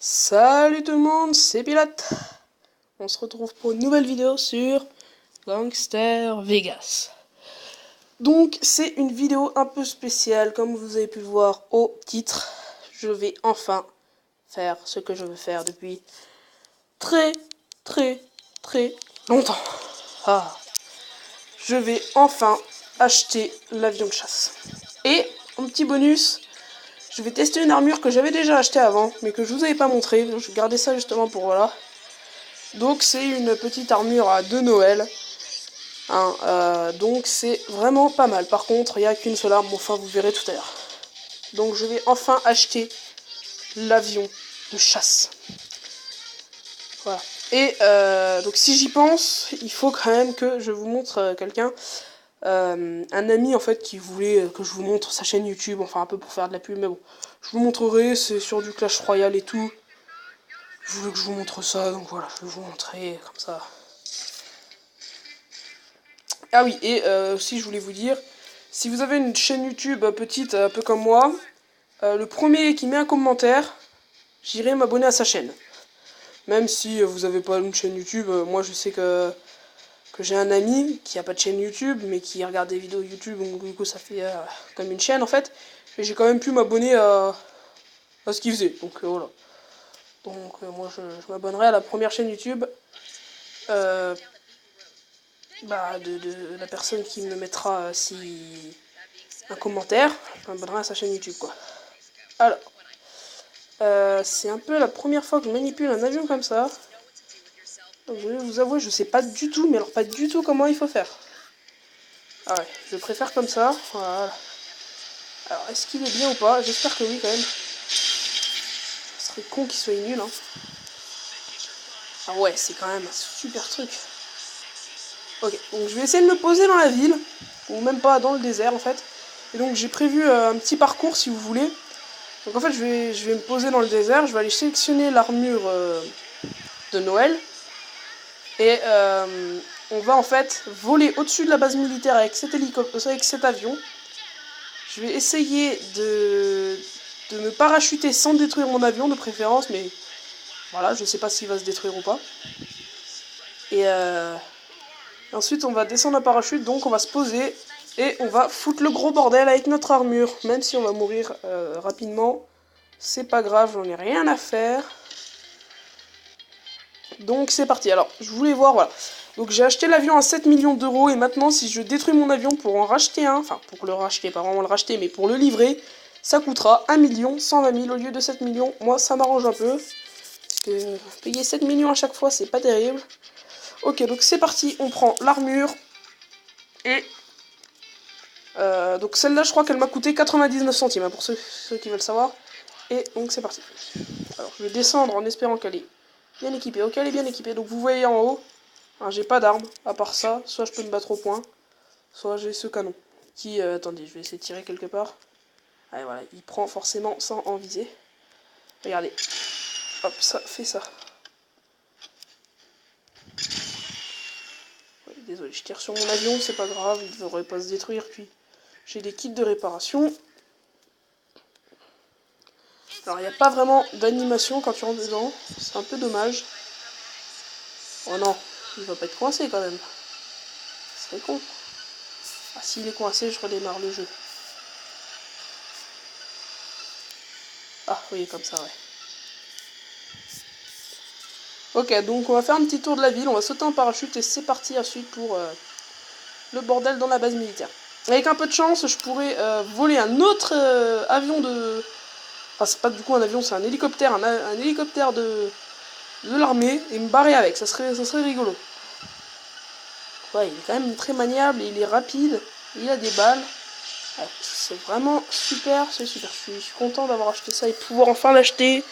Salut tout le monde, c'est Pilate. On se retrouve pour une nouvelle vidéo sur Gangster Vegas. Donc c'est une vidéo un peu spéciale, comme vous avez pu le voir au titre. Je vais enfin faire ce que je veux faire depuis très longtemps. Je vais enfin acheter l'avion de chasse. Et en petit bonus, je vais tester une armure que j'avais déjà achetée avant, mais que je vous avais pas montré. Je vais garder ça justement pour voilà. Donc c'est une petite armure de Noël. Donc c'est vraiment pas mal. Par contre, il n'y a qu'une seule arme, enfin vous verrez tout à l'heure. Donc je vais enfin acheter l'avion de chasse. Voilà. Et donc si j'y pense, il faut quand même que je vous montre quelqu'un. Un ami en fait qui voulait que je vous montre sa chaîne YouTube, enfin un peu pour faire de la pub, mais bon. Je vous montrerai, c'est sur du Clash Royale et tout. Je voulais que je vous montre ça, donc voilà, je vais vous montrer comme ça. Ah oui, et aussi je voulais vous dire, si vous avez une chaîne YouTube petite, un peu comme moi, le premier qui met un commentaire, j'irai m'abonner à sa chaîne. Même si vous n'avez pas une chaîne YouTube, moi je sais que j'ai un ami qui a pas de chaîne YouTube, mais qui regarde des vidéos YouTube, donc du coup ça fait comme une chaîne en fait. Et j'ai quand même pu m'abonner à ce qu'il faisait, donc voilà. Donc moi je m'abonnerai à la première chaîne YouTube de la personne qui me mettra un commentaire. Je m'abonnerai à sa chaîne YouTube quoi. Alors, c'est un peu la première fois que je manipule un avion comme ça. Donc, je vais vous avouer, je sais pas du tout, mais alors pas du tout comment il faut faire. Ah ouais, je préfère comme ça. Voilà. Alors, est-ce qu'il est bien ou pas? J'espère que oui quand même. Ce serait con qu'il soit nul, hein. Ah ouais, c'est quand même un super truc. Ok, donc je vais essayer de me poser dans la ville, ou même pas dans le désert en fait. Et donc j'ai prévu un petit parcours si vous voulez. Donc en fait je vais me poser dans le désert, je vais aller sélectionner l'armure de Noël. Et on va en fait voler au-dessus de la base militaire avec cet avion. Je vais essayer de me parachuter sans détruire mon avion de préférence, mais voilà, je sais pas s'il va se détruire ou pas. Et ensuite on va descendre en parachute, donc on va se poser et on va foutre le gros bordel avec notre armure. Même si on va mourir rapidement, c'est pas grave, j'en ai rien à faire. Donc c'est parti. Alors je voulais voir, voilà. Donc j'ai acheté l'avion à 7 millions d'euros et maintenant si je détruis mon avion pour en racheter un, enfin pour le racheter, pas vraiment le racheter, mais pour le livrer, ça coûtera 1 120 000 au lieu de 7 millions. Moi ça m'arrange un peu, parce que payer 7 millions à chaque fois c'est pas terrible. Ok, donc c'est parti, on prend l'armure et... donc celle-là je crois qu'elle m'a coûté 99 centimes, hein, pour ceux qui veulent savoir. Et donc c'est parti. Alors je vais descendre en espérant qu'elle est bien équipée. Ok, elle est bien équipée, donc vous voyez en haut. J'ai pas d'arme, à part ça, soit je peux me battre au point, soit j'ai ce canon. Qui, attendez, je vais essayer de tirer quelque part. Allez, voilà, il prend forcément sans en viser. Regardez, hop, ça fait ça. Ouais, désolé, je tire sur mon avion, c'est pas grave, il devrait pas se détruire, puis j'ai des kits de réparation. Alors, il n'y a pas vraiment d'animation quand tu rentres dedans, c'est un peu dommage. Oh non, il va pas être coincé quand même. Ce serait con. Ah, s'il est coincé, je redémarre le jeu. Ah, oui, comme ça, ouais. Ok, donc on va faire un petit tour de la ville, on va sauter en parachute et c'est parti ensuite pour le bordel dans la base militaire. Avec un peu de chance, je pourrais voler un autre avion de... Enfin, c'est pas du coup un avion, c'est un hélicoptère, un hélicoptère de l'armée et me barrer avec, ça serait rigolo. Ouais, il est quand même très maniable, il est rapide, il a des balles. Ouais, c'est vraiment super, c'est super. Je suis content d'avoir acheté ça et de pouvoir enfin l'acheter.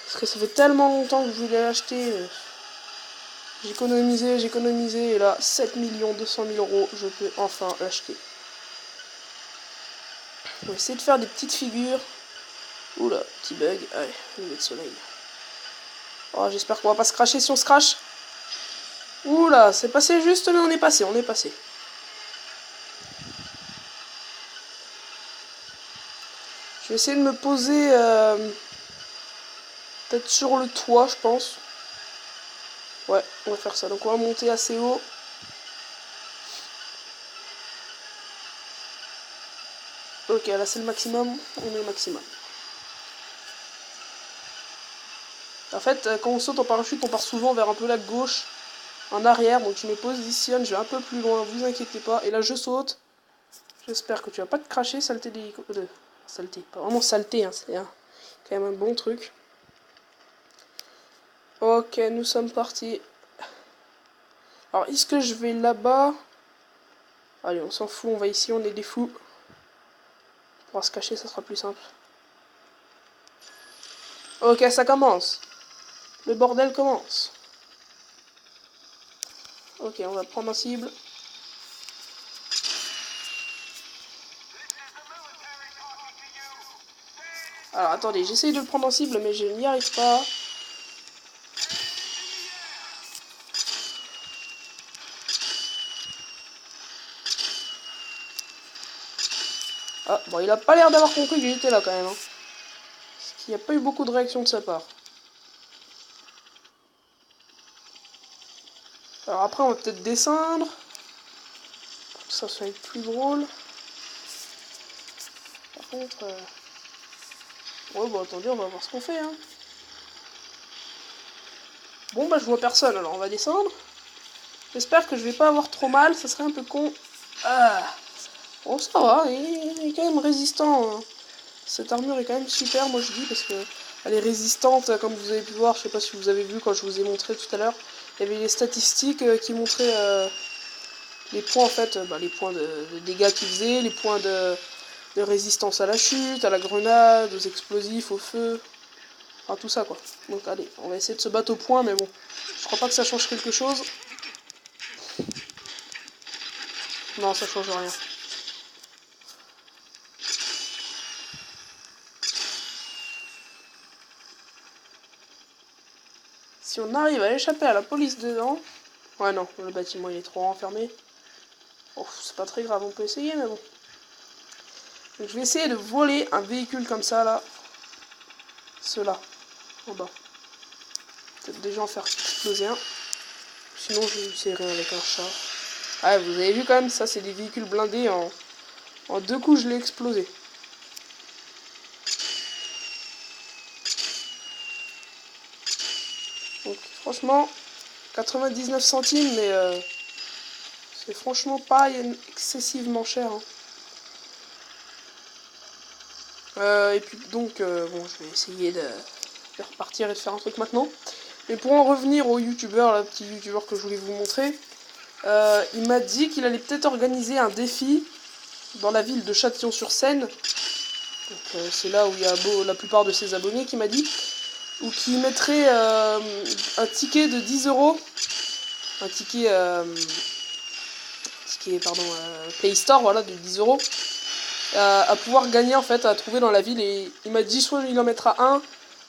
Parce que ça fait tellement longtemps que je voulais l'acheter. J'économisais, et là, 7 200 000 euros, je peux enfin l'acheter. On va essayer de faire des petites figures. Oula, petit bug. Allez, lever de soleil. Oh, j'espère qu'on va pas se cracher si on se crache. Oula, c'est passé juste, mais on est passé. Je vais essayer de me poser peut-être sur le toit, je pense. Ouais, on va faire ça. Donc on va monter assez haut. Ok, là c'est le maximum. On est au maximum. En fait, quand on saute en parachute, on part souvent vers un peu la gauche, en arrière. Donc je me positionne, je vais un peu plus loin, vous inquiétez pas. Et là je saute. J'espère que tu vas pas te cracher, saleté d'hélico... Saleté, pas vraiment saleté, hein, c'est quand même un bon truc. Ok, nous sommes partis. Alors, est-ce que je vais là-bas? Allez, on s'en fout, on va ici, on est des fous. On pourra se cacher, ça sera plus simple. Ok, ça commence. Le bordel commence. Ok, on va prendre un cible. Alors, attendez, j'essaye de le prendre en cible, mais je n'y arrive pas. Ah, bon, il a pas l'air d'avoir compris que j'étais là, quand même. Hein. Parce qu'il n'y a pas eu beaucoup de réactions de sa part. Alors après, on va peut-être descendre. Pour que ça soit plus drôle. Par contre... Ouais, bon, attendez, on va voir ce qu'on fait, hein. Bon, bah, je vois personne, alors on va descendre. J'espère que je vais pas avoir trop mal, ça serait un peu con. Ah. Bon, ça va, il est quand même résistant. Hein. Cette armure est quand même super, moi je dis, parce que elle est résistante, comme vous avez pu voir. Je sais pas si vous avez vu quand je vous ai montré tout à l'heure. Il y avait les statistiques qui montraient les points, en fait, les points de dégâts qu'il faisait, les points de résistance à la chute, à la grenade, aux explosifs, au feu. Enfin, tout ça, quoi. Donc, allez, on va essayer de se battre au point, mais bon, je crois pas que ça change quelque chose. Non, ça change rien. Si on arrive à échapper à la police dedans... Ouais, non, le bâtiment il est trop enfermé. Oh, c'est pas très grave, on peut essayer, mais bon. Donc je vais essayer de voler un véhicule comme ça, là. Ceux-là, en bas. Peut-être déjà en faire exploser un. Sinon, je vais essayer avec un char. Ah, vous avez vu quand même, ça c'est des véhicules blindés en 2 coups, je l'ai explosé. Donc franchement, 99 centimes, mais c'est franchement pas excessivement cher. Hein. Et puis donc, bon, je vais essayer de repartir et de faire un truc maintenant. Mais pour en revenir au youtubeur, le petit youtubeur que je voulais vous montrer, il m'a dit qu'il allait peut-être organiser un défi dans la ville de Châtillon-sur-Seine. C'est là où il y a la plupart de ses abonnés, qui m'a dit. Ou qui mettrait un ticket de 10 €, un ticket, Play Store, voilà, de 10 €, à pouvoir gagner, en fait, à trouver dans la ville. Et il m'a dit soit il en mettra un,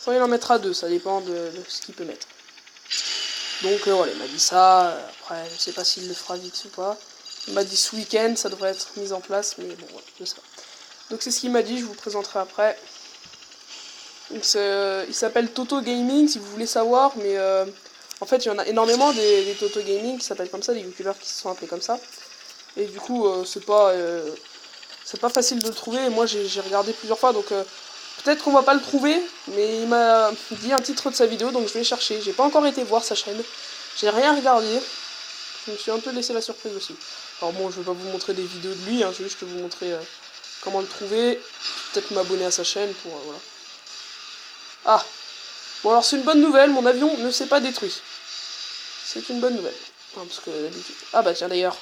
soit il en mettra deux, ça dépend de ce qu'il peut mettre. Donc voilà, il m'a dit ça. Après, je sais pas s'il le fera vite ou pas. Il m'a dit ce week-end, ça devrait être mis en place, mais bon, ouais, je sais pas. Donc c'est ce qu'il m'a dit, je vous présenterai après. Donc il s'appelle Toto Gaming, si vous voulez savoir, mais en fait, il y en a énormément des Toto Gaming qui s'appellent comme ça, des youtubeurs qui se sont appelés comme ça. Et du coup, c'est pas facile de le trouver. Et moi, j'ai regardé plusieurs fois, donc peut-être qu'on va pas le trouver, mais il m'a dit un titre de sa vidéo, donc je vais chercher. J'ai pas encore été voir sa chaîne, j'ai rien regardé. Je me suis un peu laissé la surprise aussi. Alors bon, je vais pas vous montrer des vidéos de lui, hein, je vais juste vous montrer comment le trouver. Peut-être m'abonner à sa chaîne pour voilà. Ah, bon alors c'est une bonne nouvelle, mon avion ne s'est pas détruit. C'est une bonne nouvelle. Enfin, parce que d'habitude... Ah bah tiens d'ailleurs,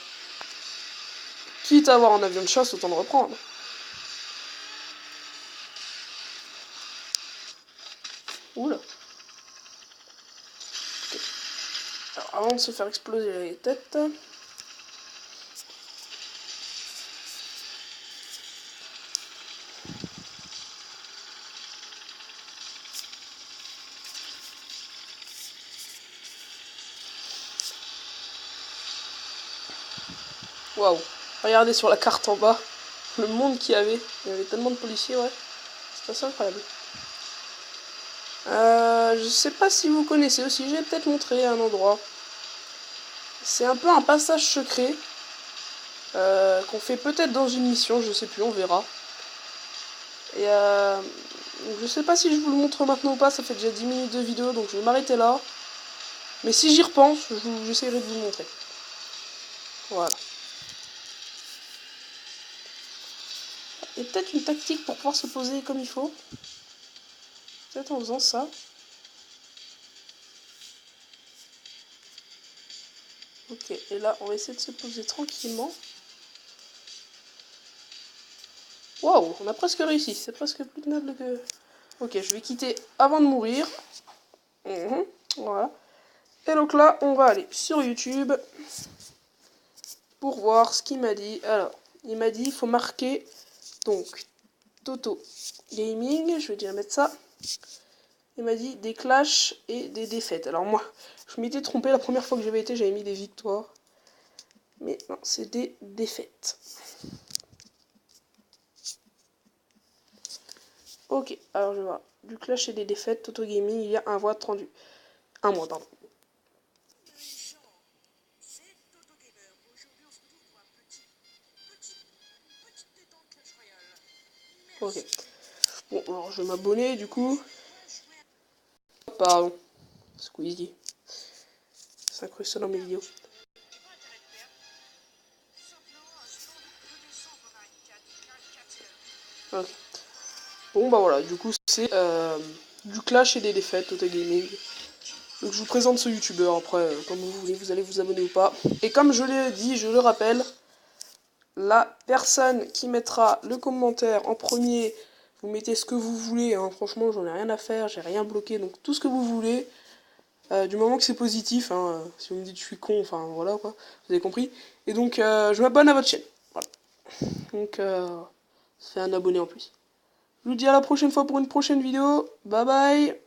quitte à avoir un avion de chasse, autant le reprendre. Oula. Okay. Alors avant de se faire exploser la tête... Waouh. Regardez sur la carte en bas, le monde qu'il y avait. Il y avait tellement de policiers, ouais. C'est incroyable. Je sais pas si vous connaissez aussi, j'ai peut-être montré un endroit. C'est un peu un passage secret. Qu'on fait peut-être dans une mission, je sais plus, on verra. Et je sais pas si je vous le montre maintenant ou pas, ça fait déjà 10 minutes de vidéo, donc je vais m'arrêter là. Mais si j'y repense, j'essaierai de vous le montrer. Voilà. Et peut-être une tactique pour pouvoir se poser comme il faut. Peut-être en faisant ça. Ok, et là, on va essayer de se poser tranquillement. Waouh, on a presque réussi, c'est presque plus tenable que... Ok, je vais quitter avant de mourir. Voilà. Et donc là, on va aller sur YouTube pour voir ce qu'il m'a dit. Alors, il m'a dit, il faut marquer, donc, Toto Gaming, je vais déjà mettre ça. Il m'a dit des clashs et des défaites. Alors moi, je m'étais trompé la première fois que j'avais été, j'avais mis des victoires. Mais non, c'est des défaites. Ok, alors je vois. Du clash et des défaites, Toto Gaming, il y a un mois rendu. Un mois, pardon. Ok. Bon, alors je vais m'abonner du coup. Pardon. Squeezie. S'incruste dans mes vidéos. Ok. Bon bah voilà, du coup c'est du clash et des défaites, Toto Gaming. Donc je vous présente ce youtubeur, après comme vous voulez, vous allez vous abonner ou pas. Et comme je l'ai dit, je le rappelle, la personne qui mettra le commentaire en premier, vous mettez ce que vous voulez, hein, franchement j'en ai rien à faire, j'ai rien bloqué, donc tout ce que vous voulez, du moment que c'est positif, hein, si vous me dites je suis con, enfin voilà quoi, vous avez compris. Et donc je m'abonne à votre chaîne, voilà. Donc ça fait un abonné en plus. Je vous dis à la prochaine fois pour une prochaine vidéo, bye bye.